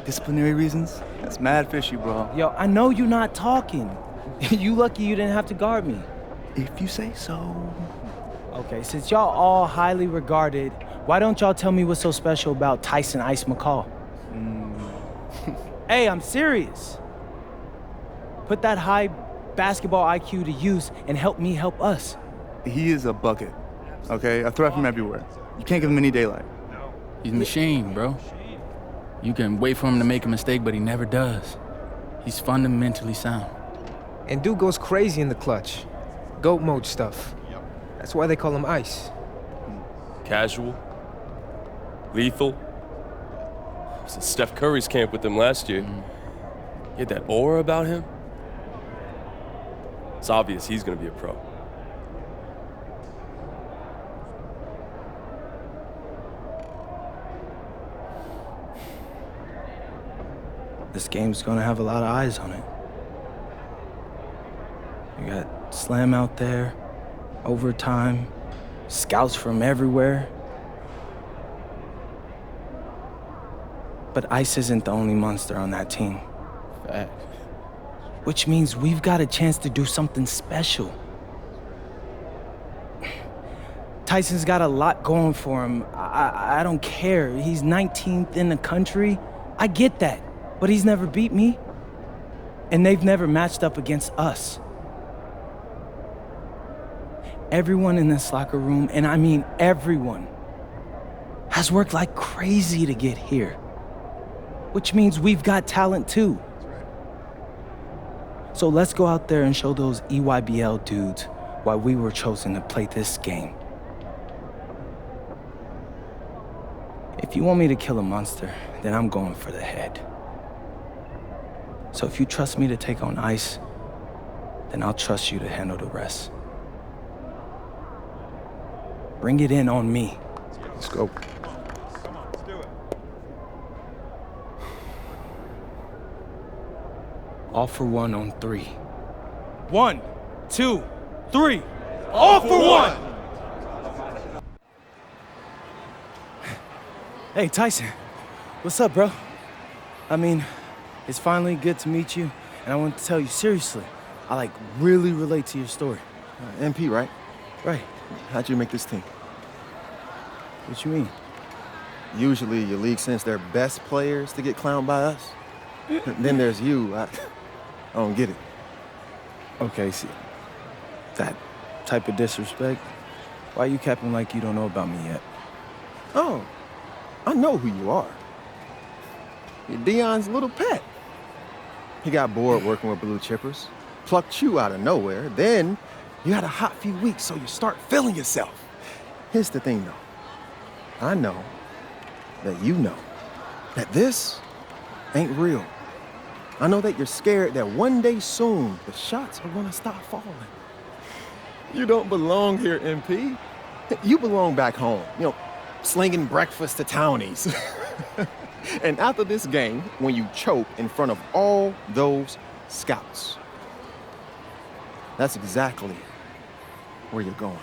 Disciplinary reasons? That's mad fishy, bro. Yo, I know you're not talking. You lucky you didn't have to guard me. If you say so. Okay, since y'all all highly regarded, why don't y'all tell me what's so special about Tyson Ice McCall? Hey, I'm serious. Put that high basketball IQ to use and help me help us. He is a bucket, okay? A threat from everywhere. You can't give him any daylight. He's a machine, bro. You can wait for him to make a mistake, but he never does. He's fundamentally sound. And dude goes crazy in the clutch. GOAT mode stuff. That's why they call him Ice. Casual. Lethal. I was at Steph Curry's camp with him last year. He had that aura about him. It's obvious he's gonna be a pro. This game's gonna have a lot of eyes on it. You got Slam out there, overtime, scouts from everywhere. But Ice isn't the only monster on that team. Fact. Which means we've got a chance to do something special. Tyson's got a lot going for him. I don't care. He's 19th in the country. I get that. But he's never beat me. And they've never matched up against us. Everyone in this locker room, and I mean everyone, has worked like crazy to get here. Which means we've got talent too. So let's go out there and show those EYBL dudes why we were chosen to play this game. If you want me to kill a monster, then I'm going for the head. So if you trust me to take on Ice, then I'll trust you to handle the rest. Bring it in on me. Let's go. All for one on 3. 1, 2, 3. All for one! Hey, Tyson. What's up, bro? I mean, it's finally good to meet you, and I want to tell you seriously, I really relate to your story. MP, right? Right. How'd you make this team? What you mean? Usually your league sends their best players to get clowned by us. Then there's you. I don't get it. Okay, see, that type of disrespect, why you capping like you don't know about me yet? Oh, I know who you are. You're Dion's little pet. He got bored working with blue chippers, plucked you out of nowhere, then you had a hot few weeks, so you start feeling yourself. Here's the thing, though. I know that you know that this ain't real. I know that you're scared that one day soon the shots are gonna stop falling. You don't belong here, MP. You belong back home, slinging breakfast to townies. And after this game, when you choke in front of all those scouts, that's exactly where you're going.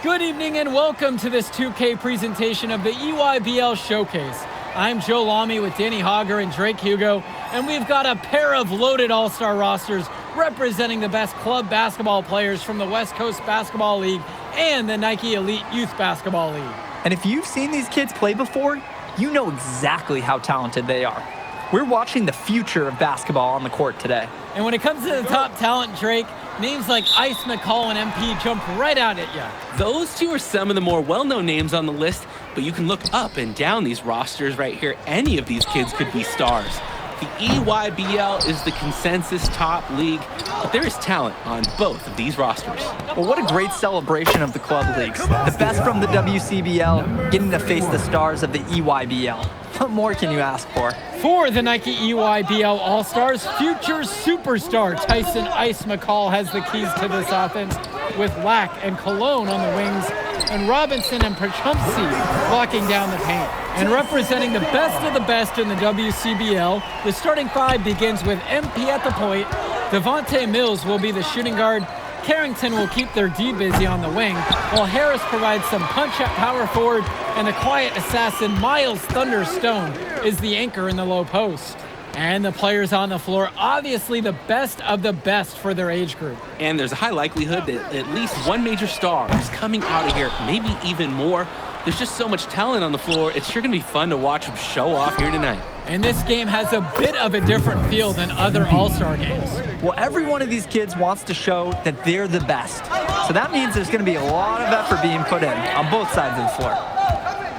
Good evening and welcome to this 2K presentation of the EYBL Showcase. I'm Joe Lamy with Danny Hogger and Drake Hugo, and we've got a pair of loaded all-star rosters representing the best club basketball players from the West Coast Basketball League and the Nike Elite Youth Basketball League. And if you've seen these kids play before, you know exactly how talented they are. We're watching the future of basketball on the court today. And when it comes to the top talent, Drake, names like Ice McCall and MP jump right out at you. Those two are some of the more well-known names on the list, but you can look up and down these rosters right here. Any of these kids could be stars. The EYBL is the consensus top league, but there is talent on both of these rosters. Well, what a great celebration of the club leagues. The best from the WCBL, getting to face the stars of the EYBL. What more can you ask for? For the Nike EYBL All-Stars, future superstar Tyson Ice McCall has the keys to this offense with Lack and Cologne on the wings and Robinson and Perchumsky blocking down the paint. And representing the best of the best in the WCBL, the starting five begins with MP at the point. Devontae Mills will be the shooting guard. Carrington will keep their D busy on the wing, while Harris provides some punch at power forward, and the quiet assassin Miles Thunder Stone is the anchor in the low post. And the players on the floor, obviously the best of the best for their age group. And there's a high likelihood that at least one major star is coming out of here, maybe even more. There's just so much talent on the floor. It's sure gonna be fun to watch them show off here tonight. And this game has a bit of a different feel than other All-Star games. Well, every one of these kids wants to show that they're the best. So that means there's going to be a lot of effort being put in on both sides of the floor.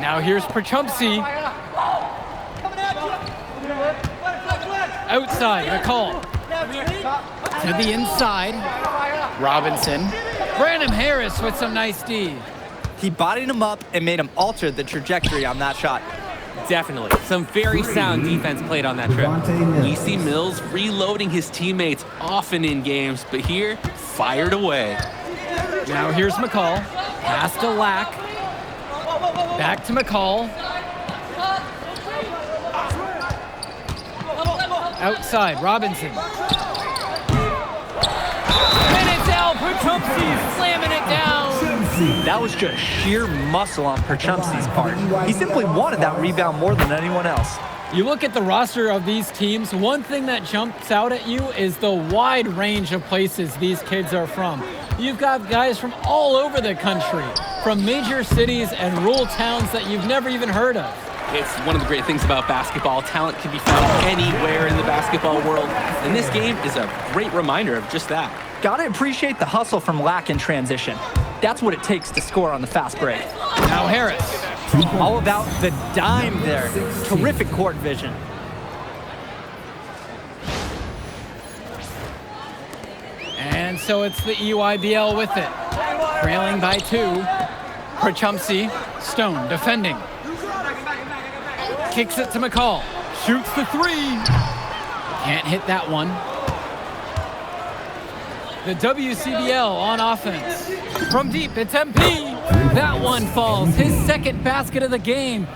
Now here's Perchumsky. Outside, McCall. To the inside. Robinson. Brandon Harris with some nice D. He bodied him up and made him alter the trajectory on that shot. Definitely. Some very sound defense played on that trip. We see Mills reloading his teammates often in games, but here, fired away. Now here's McCall. Pass to Lack. Back to McCall. Outside, Robinson. And it's out. Perchumsky slamming it down. That was just sheer muscle on Perchumsky's part. He simply wanted that rebound more than anyone else. You look at the roster of these teams, one thing that jumps out at you is the wide range of places these kids are from. You've got guys from all over the country, from major cities and rural towns that you've never even heard of. It's one of the great things about basketball. Talent can be found anywhere in the basketball world, and this game is a great reminder of just that. Gotta appreciate the hustle from Lack in transition. That's what it takes to score on the fast break. Now Harris. All about the dime there. Terrific court vision. And so it's the EYBL with it. Trailing by 2. Perchumsky, Stone defending. Kicks it to McCall. Shoots the 3. Can't hit that one. The WCBL on offense. From deep, it's MP. That one falls. His second basket of the game.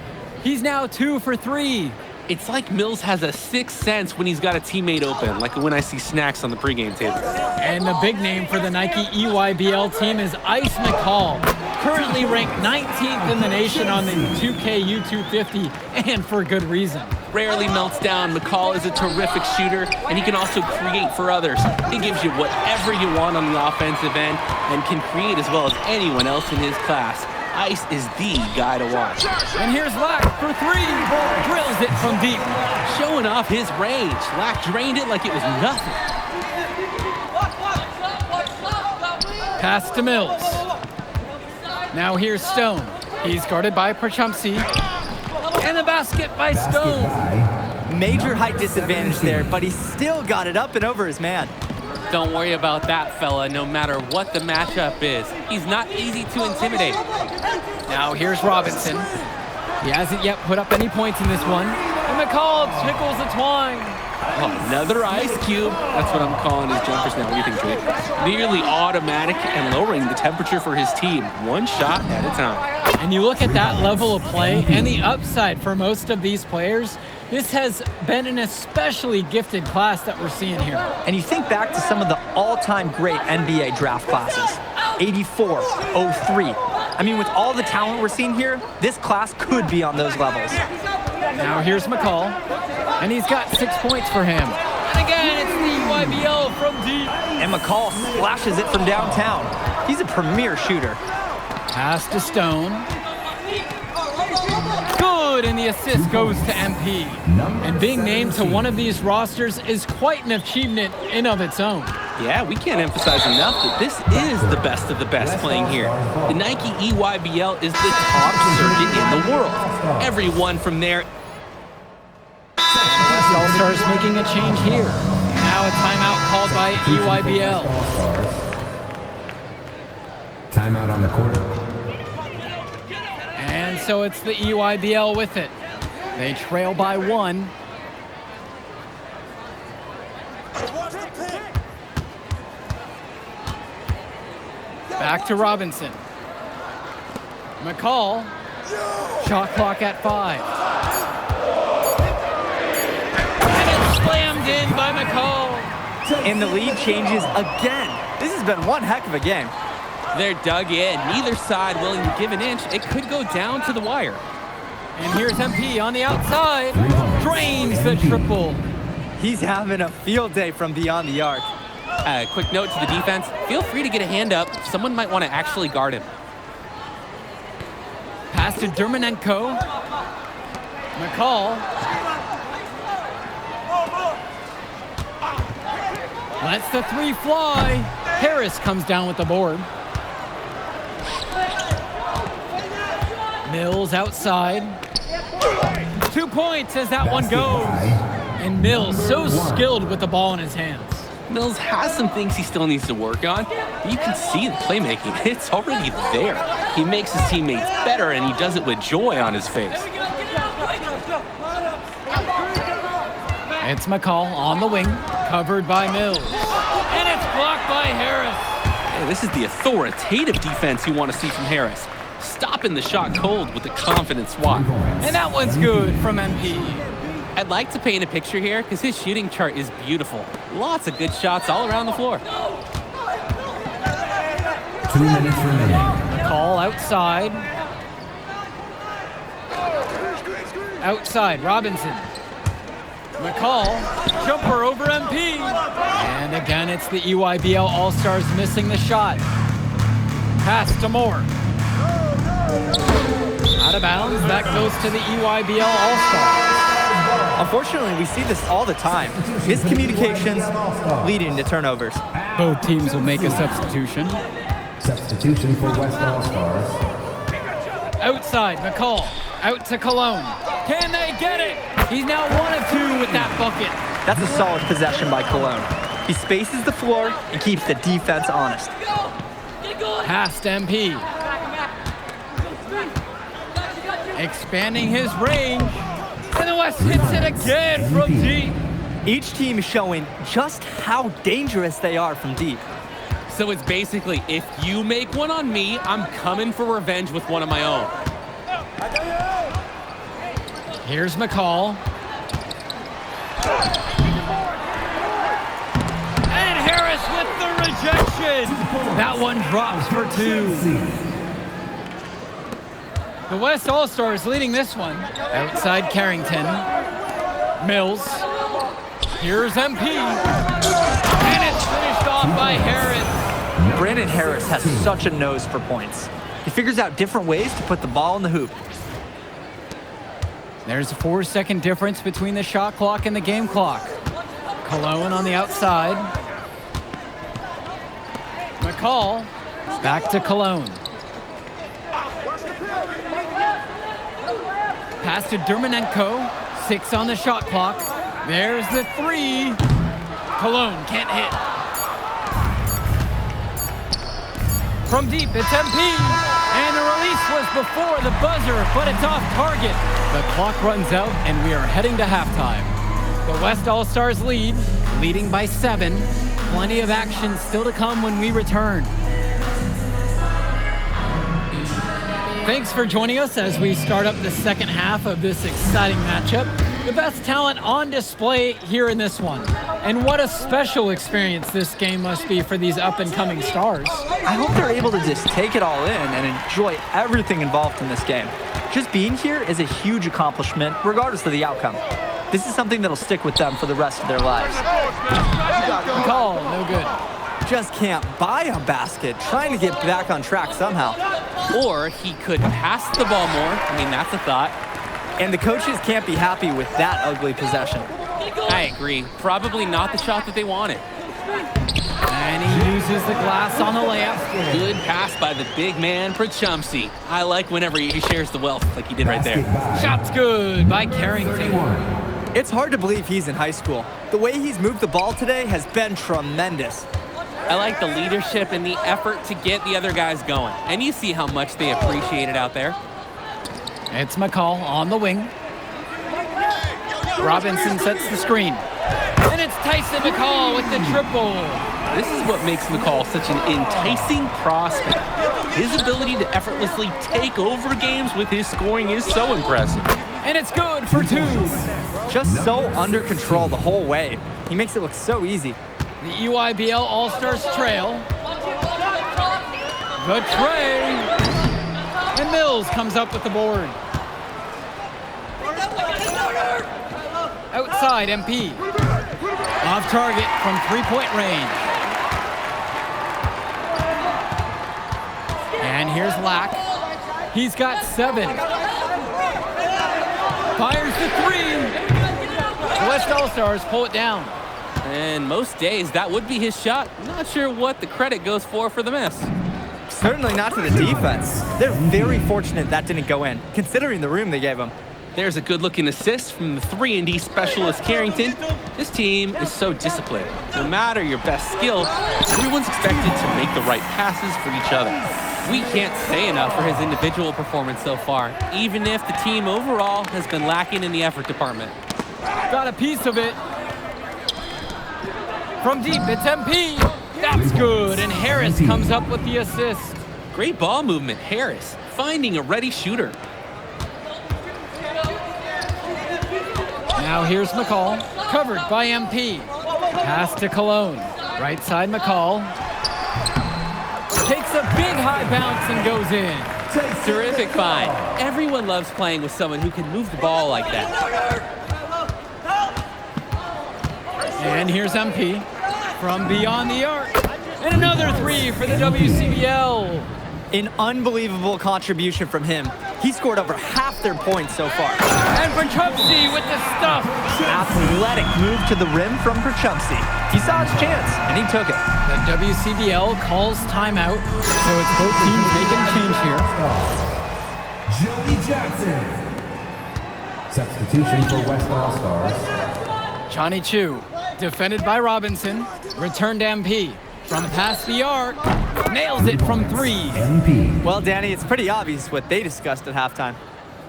He's now 2 for 3. It's like Mills has a sixth sense when he's got a teammate open, like when I see snacks on the pregame table. And the big name for the Nike EYBL team is Ice McCall, currently ranked 19th in the nation on the 2K U250, and for good reason. Rarely melts down. McCall is a terrific shooter, and he can also create for others. He gives you whatever you want on the offensive end and can create as well as anyone else in his class. Ice is the guy to watch. And here's Lack for 3. Drills it from deep. Showing off his range. Lack drained it like it was nothing. Pass to Mills. Now here's Stone. He's guarded by Perchumsky. And the basket by Stone. Major height disadvantage there, but he still got it up and over his man. Don't worry about that, fella, no matter what the matchup is. He's not easy to intimidate. Now here's Robinson. He hasn't yet put up any points in this one. And McCall tickles the twine. Oh, another ice cube. That's what I'm calling his jumpers now. What do you think, Drake? Nearly automatic and lowering the temperature for his team, one shot at a time. And you look at that level of play and the upside for most of these players, this has been an especially gifted class that we're seeing here. And you think back to some of the all-time great NBA draft classes, 84, 03. I mean, with all the talent we're seeing here, this class could be on those levels. Now here's McCall, and he's got 6 points for him. And again, it's the EYBL from deep. And McCall splashes it from downtown. He's a premier shooter. Pass to Stone. Good, and the assist goes to MP. And being named to one of these rosters is quite an achievement in of its own. Yeah, we can't emphasize enough that this is the best of the best playing here. The Nike EYBL is the top circuit in the world. Everyone from there. West All-Stars making a change here. Now a timeout called by EYBL. Timeout on the quarter. And so it's the EYBL with it. They trail by 1. Back to Robinson. McCall. Shot clock at 5. And it's slammed in by McCall. And the lead changes again. This has been one heck of a game. They're dug in. Neither side willing to give an inch. It could go down to the wire. And here's MP on the outside. Drains the triple. He's having a field day from beyond the arc. Quick note to the defense. Feel free to get a hand up. Someone might want to actually guard him. Pass to Dermonenko. McCall. Lets the 3 fly. Harris comes down with the board. Mills outside. 2 points as that one goes. And Mills so skilled with the ball in his hands. Mills has some things he still needs to work on. But you can see the playmaking. It's already there. He makes his teammates better, and he does it with joy on his face. It's McCall on the wing, covered by Mills. And it's blocked by Harris. Hey, this is the authoritative defense you want to see from Harris. Stopping the shot cold with a confident swat. And that one's good from MP. I'd like to paint a picture here because his shooting chart is beautiful. Lots of good shots all around the floor. 2 minutes remaining. McCall outside. Outside, Robinson. McCall, jumper over MP. And again, it's the EYBL All-Stars missing the shot. Pass to Moore. Out of bounds, that goes to the EYBL All-Stars. Unfortunately, we see this all the time. Miscommunications leading to turnovers. Both teams will make a substitution. Substitution for West All-Stars. Outside, McCall. Out to Cologne. Can they get it? He's now 1 of 2 with that bucket. That's a solid possession by Cologne. He spaces the floor and keeps the defense honest. Pass to MP. Expanding his range. And the West hits it again from deep. Each team is showing just how dangerous they are from deep. So it's basically, if you make one on me, I'm coming for revenge with one of my own. Here's McCall. And Harris with the rejection. That one drops for 2. The West All-Stars leading this one. Outside Carrington. Mills. Here's MP. And it's finished off by Harris. Brandon Harris has such a nose for points. He figures out different ways to put the ball in the hoop. There's a 4-second difference between the shot clock and the game clock. Cologne on the outside. McCall. Back to Cologne. Pass to Dermonenko. 6 on the shot clock. There's the 3. Cologne can't hit. From deep, it's MP. And the release was before the buzzer, but it's off target. The clock runs out, and we are heading to halftime. The West All-Stars leading by 7. Plenty of action still to come when we return. Thanks for joining us as we start up the second half of this exciting matchup. The best talent on display here in this one. And what a special experience this game must be for these up-and-coming stars. I hope they're able to just take it all in and enjoy everything involved in this game. Just being here is a huge accomplishment, regardless of the outcome. This is something that'll stick with them for the rest of their lives. Call, no good. Just can't buy a basket, trying to get back on track somehow. Or he could pass the ball more. I mean, that's a thought. And the coaches can't be happy with that ugly possession. I agree. Probably not the shot that they wanted. And he uses the glass on the layup. Good pass by the big man, Prachumsky. I like whenever he shares the wealth like he did right there. Shot's good by Carrington. It's hard to believe he's in high school. The way he's moved the ball today has been tremendous. I like the leadership and the effort to get the other guys going. And you see how much they appreciate it out there. It's McCall on the wing. Robinson sets the screen. And it's Tyson McCall with the triple. This is what makes McCall such an enticing prospect. His ability to effortlessly take over games with his scoring is so impressive. And it's good for 2. Just so under control the whole way. He makes it look so easy. The EYBL All-Stars trail. The tray. And Mills comes up with the board. Outside MP. Off target from 3-point range. And here's Lack. He's got 7. Fires the 3. The West All-Stars pull it down. And most days, that would be his shot. Not sure what the credit goes for the miss. Certainly not to the defense. They're very fortunate that didn't go in, considering the room they gave him. There's a good-looking assist from the 3-and-D specialist Carrington. This team is so disciplined. No matter your best skill, everyone's expected to make the right passes for each other. We can't say enough for his individual performance so far, even if the team overall has been lacking in the effort department. Got a piece of it. From deep, it's MP. That's good, and Harris comes up with the assist. Great ball movement, Harris, finding a ready shooter. Now here's McCall, covered by MP. Pass to Cologne. Right side McCall. Takes a big high bounce and goes in. Terrific find. Everyone loves playing with someone who can move the ball like that. And here's MP from beyond the arc. And another 3 for the WCBL. An unbelievable contribution from him. He scored over half their points so far. And Perchupsky with the stuff. Athletic move to the rim from Perchupsky. He saw his chance, and he took it. The WCBL calls timeout, so it's both teams making a change here. Joey Jackson. Substitution for West All-Stars. Johnny Chu, defended by Robinson, returned to MP. From past the arc, nails it from 3. MP. Well, Danny, it's pretty obvious what they discussed at halftime.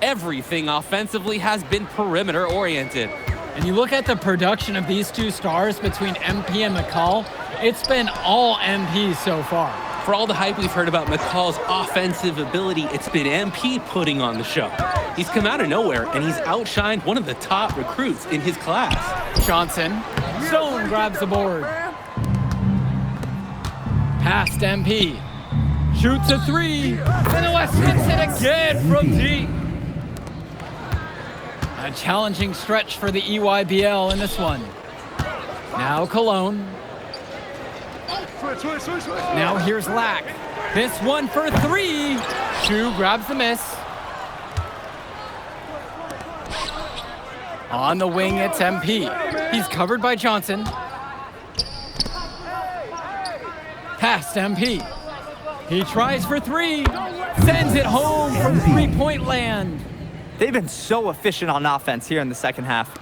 Everything offensively has been perimeter-oriented. And you look at the production of these two stars between MP and McCall, it's been all MP so far. For all the hype we've heard about McCall's offensive ability, it's been MP putting on the show. He's come out of nowhere, and he's outshined one of the top recruits in his class. Johnson, Stone grabs the board. Past MP. Shoots a 3. And the West hits it again from deep. A challenging stretch for the EYBL in this one. Now Cologne. Now here's Lack. This one for 3. Chu grabs the miss. On the wing, it's MP. He's covered by Johnson. Past MP. He tries for 3. Sends it home from 3-point land. They've been so efficient on offense here in the second half.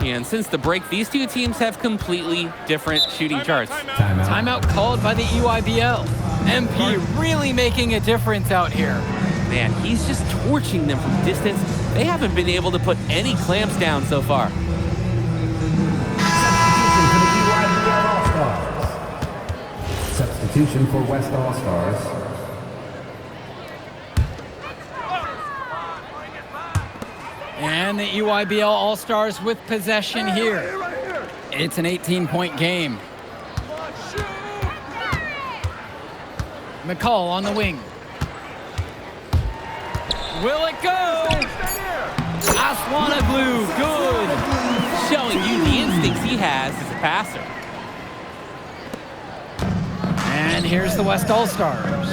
And since the break, these two teams have completely different shooting charts. Timeout called by the EYBL. MP really making a difference out here. Man, he's just torching them from distance. They haven't been able to put any clamps down so far. Substitution for West All-Stars. And the EYBL All-Stars with possession here. It's an 18-point game. McCall on the wing. Will it go? Aswanoglu, good. Showing you the instincts he has as a passer. And here's the West All-Stars.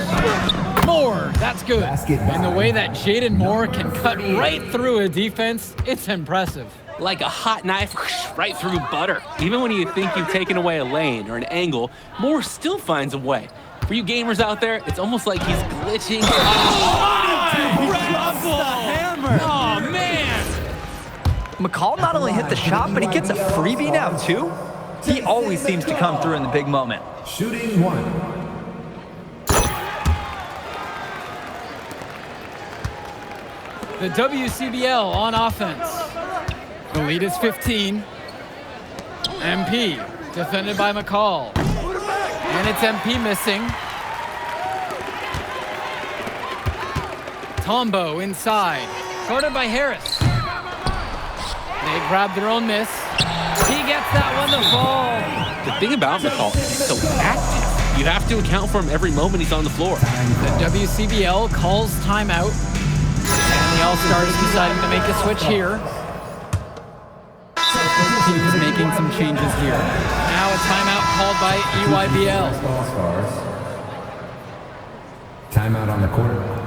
Moore, that's good. And the way that Jaden Moore can cut right through a defense, it's impressive. Like a hot knife right through butter. Even when you think you've taken away a lane or an angle, Moore still finds a way. For you gamers out there, it's almost like he's glitching. Oh, man! McCall not only hit the shot, but he gets a freebie now, too. He always seems to come through in the big moment. Shooting 1. The WCBL on offense. The lead is 15. MP, defended by McCall. And it's MP missing. Tombo inside, guarded by Harris. They grab their own miss. He gets that one to fall. The thing about McCall, he's so active. You have to account for him every moment he's on the floor. The WCBL calls timeout. And the All-Stars deciding to make a switch here. Both teams making some changes here. Now a timeout called by EYBL. All-Stars. Timeout on the court.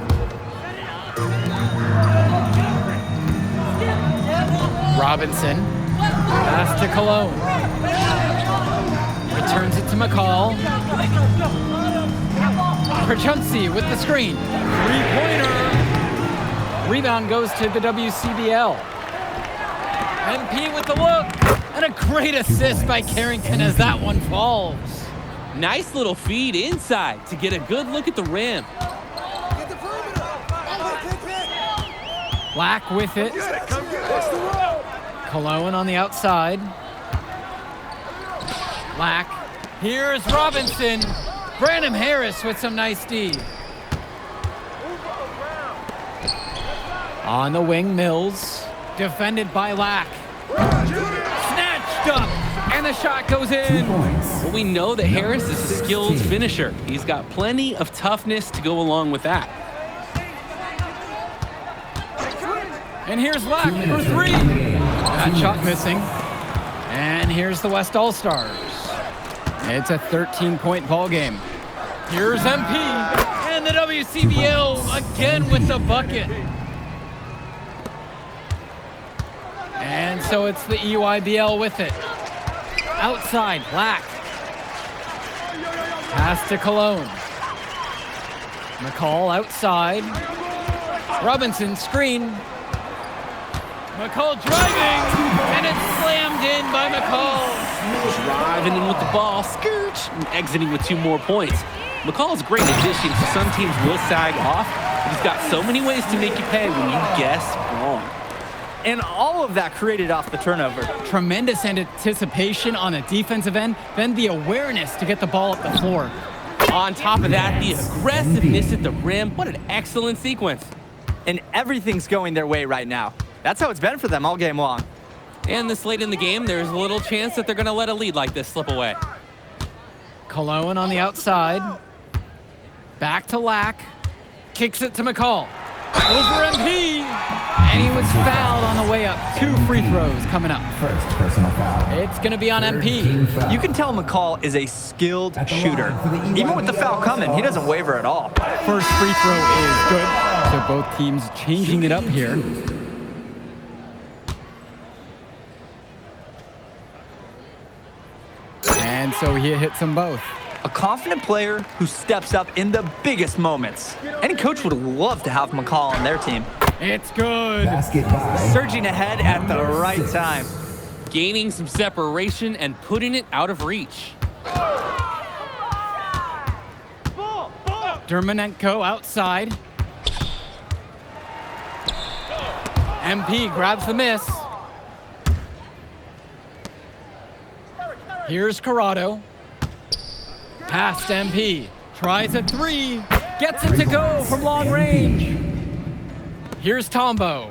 Robinson. Pass to Cologne. Returns it to McCall. Perchunsi with the screen. Three-pointer. Rebound goes to the WCBL. MP with the look. And a great assist by Carrington as that one falls. Nice little feed inside to get a good look at the rim. Black with it. Cologne on the outside. Black. Here's Robinson. Branham Harris with some nice D. On the wing, Mills. Defended by Lack. Snatched up. And the shot goes in. Well, we know that Harris is a skilled finisher. He's got plenty of toughness to go along with that. And here's Lack for three. That shot missing. And here's the West All-Stars. It's a 13-point ball game. Here's MP. And the WCBL again with the bucket. And so it's the EYBL with it. Outside, Black. Pass to Cologne. McCall outside. Robinson screen. McCall driving, and it's slammed in by McCall. Driving in with the ball, scooch, and exiting with 2 more points. McCall is a great addition, so some teams will sag off, but he's got so many ways to make you pay when you guess wrong. And all of that created off the turnover. Tremendous anticipation on the defensive end, then the awareness to get the ball up the floor. On top of that, the aggressiveness at the rim. What an excellent sequence. And everything's going their way right now. That's how it's been for them all game long. And this late in the game, there's a little chance that they're going to let a lead like this slip away. Cologne on the outside. Back to Lack. Kicks it to McCall. Over MP. And he was fouled on the way up. 2 free throws coming up. First personal foul. It's going to be on MP. You can tell McCall is a skilled shooter. Even with the foul coming, he doesn't waver at all. First free throw is good. So both teams changing it up here. And so he hits them both. A confident player who steps up in the biggest moments. Any coach would love to have McCall on their team. It's good. Basket by. Surging ahead at the right time. Gaining some separation and putting it out of reach. Dermanenko outside. MP grabs the miss. Here's Corrado. Past MP. Tries a 3. Gets it to go from long range. Here's Tombo.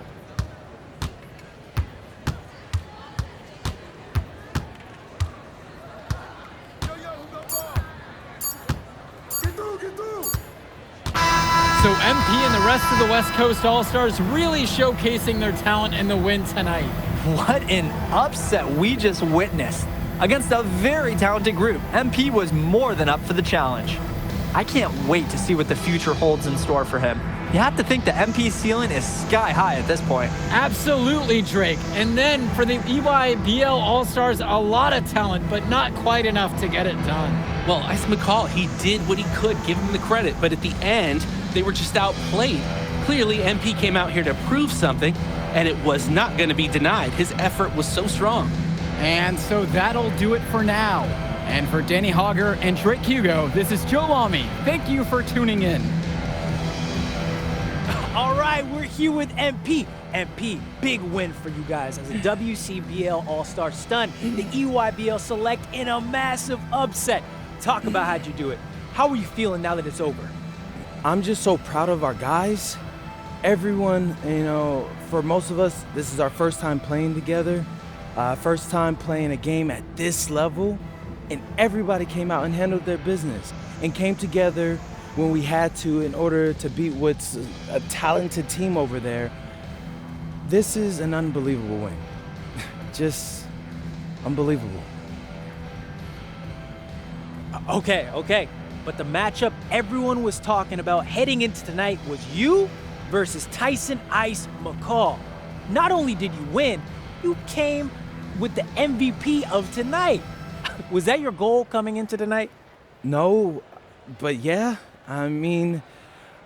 So MP and the rest of the West Coast All-Stars really showcasing their talent in the win tonight. What an upset we just witnessed. Against a very talented group, MP was more than up for the challenge. I can't wait to see what the future holds in store for him. You have to think the MP ceiling is sky high at this point. Absolutely, Drake. And then for the EYBL All-Stars, a lot of talent, but not quite enough to get it done. Well, Ice McCall, he did what he could, give him the credit, but at the end, they were just outplayed. Clearly, MP came out here to prove something, and it was not going to be denied. His effort was so strong. And so that'll do it for now. And for Danny Hogger and Drake Hugo, this is Joe Lamy. Thank you for tuning in. All right, we're here with MP. MP, big win for you guys as a WCBL All-Star stun. The EYBL Select in a massive upset. Talk about how'd you do it. How are you feeling now that it's over? I'm just so proud of our guys. Everyone, you know, for most of us, this is our first time playing together, first time playing a game at this level, and everybody came out and handled their business and came together when we had to in order to beat what's a talented team over there. This is an unbelievable win. Just unbelievable. Okay. But the matchup everyone was talking about heading into tonight was you versus Tyson Ice McCall. Not only did you win, you came with the MVP of tonight. Was that your goal coming into tonight? No, but yeah, I mean,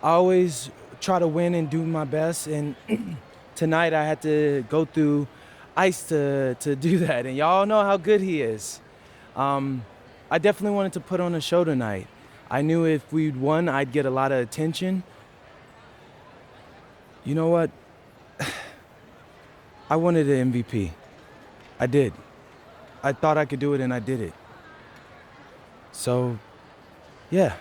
I always try to win and do my best, and tonight I had to go through Ice to do that, and y'all know how good he is. I definitely wanted to put on a show tonight. I knew if we'd won, I'd get a lot of attention. You know what? I wanted an MVP. I did. I thought I could do it, and I did it. So, yeah,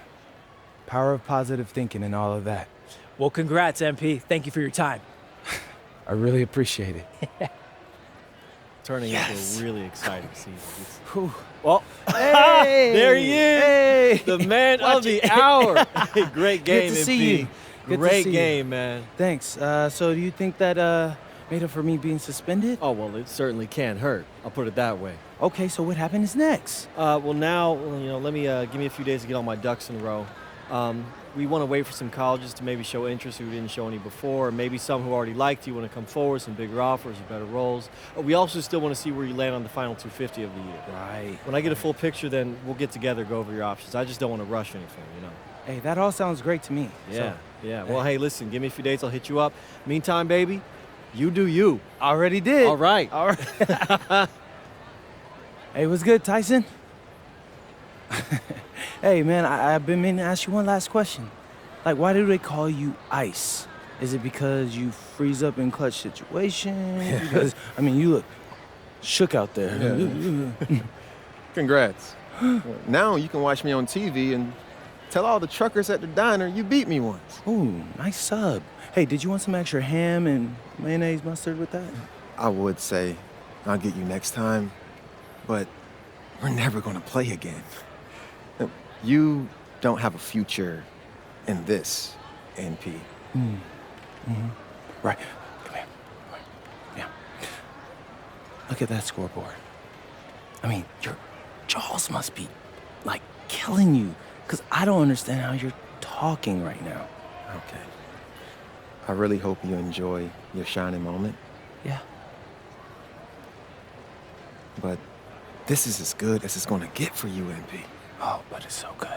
power of positive thinking and all of that. Well, congrats, MP. Thank you for your time. I really appreciate it. Turning into a really exciting season. Well, hey, there he is, hey, the man of the hour. Great game, Good to MP. see you. Good to Great see you. game, man. Thanks. So do you think that made up for me being suspended? Oh, well, it certainly can't hurt. I'll put it that way. Okay, so what happens next? Well, now, let me give me a few days to get all my ducks in a row. We want to wait for some colleges to maybe show interest who didn't show any before, or maybe some who already liked you want to come forward, some bigger offers or better roles. We also still want to see where you land on the final 250 of the year. Right. When I get a full picture, then we'll get together, go over your options. I just don't want to rush anything, Hey, that all sounds great to me. Yeah, So, yeah. Well, hey, listen, give me a few dates, I'll hit you up. Meantime, baby, you do you. already did. All right. All right. Hey, what's good, Tyson? Hey, man, I've been meaning to ask you one last question. Like, why do they call you Ice? Is it because you freeze up in clutch situations? Because, I mean, you look shook out there. Yeah. Congrats. Now you can watch me on TV and tell all the truckers at the diner you beat me once. Ooh, nice sub. Hey, did you want some extra ham and mayonnaise mustard with that? I would say I'll get you next time, but we're never going to play again. You don't have a future in this, NP. Right. Come here. Yeah. Look at that scoreboard. I mean, your jaws must be, like, killing you, because I don't understand how you're talking right now. Okay. I really hope you enjoy your shining moment, Yeah. but this is as good as it's going to get for you, NP. Oh, but it's so good.